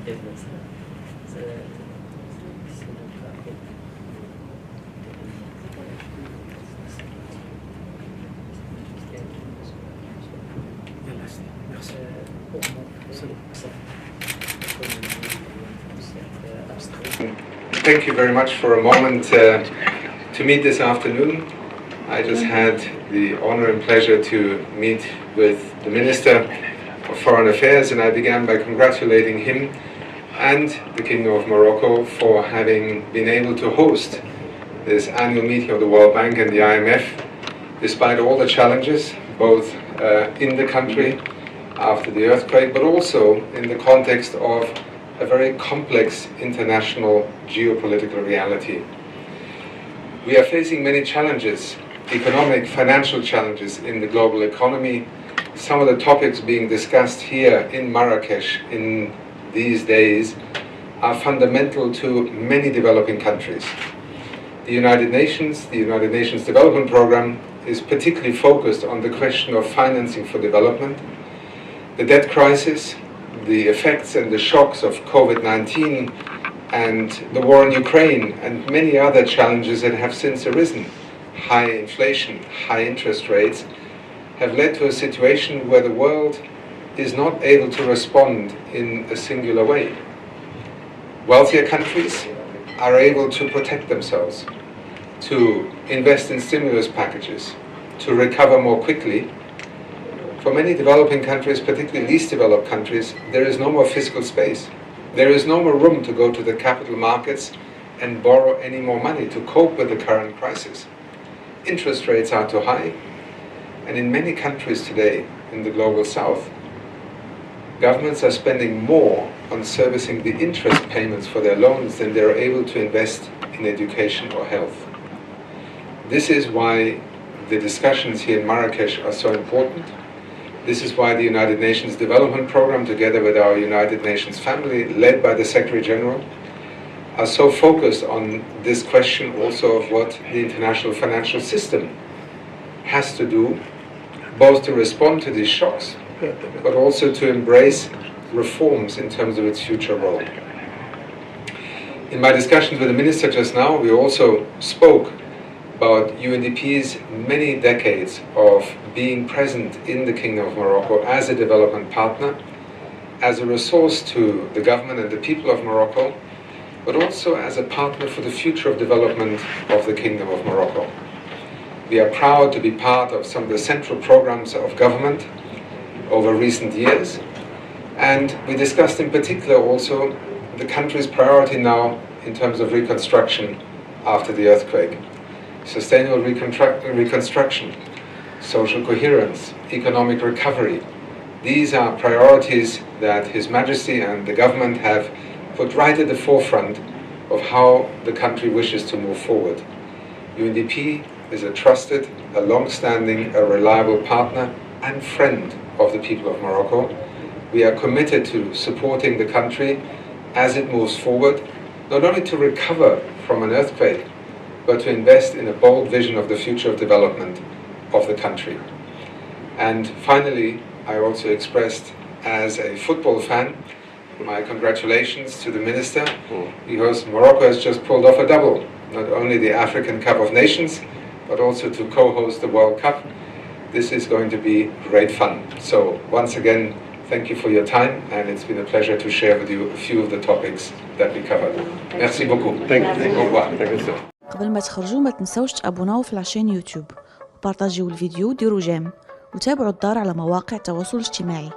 Thank you very much for a moment to meet this afternoon. I just had the honor and pleasure to meet with the Minister of Foreign Affairs, and I began by congratulating him and the Kingdom of Morocco for having been able to host this annual meeting of the World Bank and the IMF, despite all the challenges, both in the country after the earthquake, but also in the context of a very complex international geopolitical reality. We are facing many challenges, economic, financial challenges in the global economy. Some of the topics being discussed here in Marrakesh in these days are fundamental to many developing countries. The United Nations Development Programme is particularly focused on the question of financing for development, the debt crisis, the effects and the shocks of COVID-19 and the war in Ukraine and many other challenges that have since arisen. High inflation, high interest rates have led to a situation where the world is not able to respond in a singular way. Wealthier countries are able to protect themselves, to invest in stimulus packages, to recover more quickly. For many developing countries, particularly least developed countries, there is no more fiscal space. There is no more room to go to the capital markets and borrow any more money to cope with the current crisis. Interest rates are too high, and in many countries today in the global south, governments are spending more on servicing the interest payments for their loans than they are able to invest in education or health. This is why the discussions here in Marrakesh are so important. This is why the United Nations Development Programme, together with our United Nations family, led by the Secretary General, are so focused on this question also of what the international financial system has to do, both to respond to these shocks, but also to embrace reforms in terms of its future role. In my discussions with the Minister just now, we also spoke about UNDP's many decades of being present in the Kingdom of Morocco as a development partner, as a resource to the government and the people of Morocco, but also as a partner for the future of development of the Kingdom of Morocco. We are proud to be part of some of the central programs of government over recent years, and we discussed in particular also the country's priority now in terms of reconstruction after the earthquake. Sustainable reconstruction, social coherence, economic recovery. These are priorities that His Majesty and the government have put right at the forefront of how the country wishes to move forward. UNDP is a trusted, a long-standing, a reliable partner and friend of the people of Morocco. We are committed to supporting the country as it moves forward, not only to recover from an earthquake, but to invest in a bold vision of the future of development of the country. And finally, I also expressed, as a football fan, my congratulations to the Minister, because Morocco has just pulled off a double, not only the African Cup of Nations, but also to co-host the World Cup. This is going to be great fun. So once again, thank you for your time, and it's been a pleasure to share with you a few of the topics that we covered. Merci beaucoup. Thank you. Au revoir. Thank you. قبل ما تخرجوا ما تنسوش تابعونا في العشان يوتيوب وبارطاجيو الفيديو وديروا جيم وتابعوا الدار على مواقع التواصل الاجتماعي.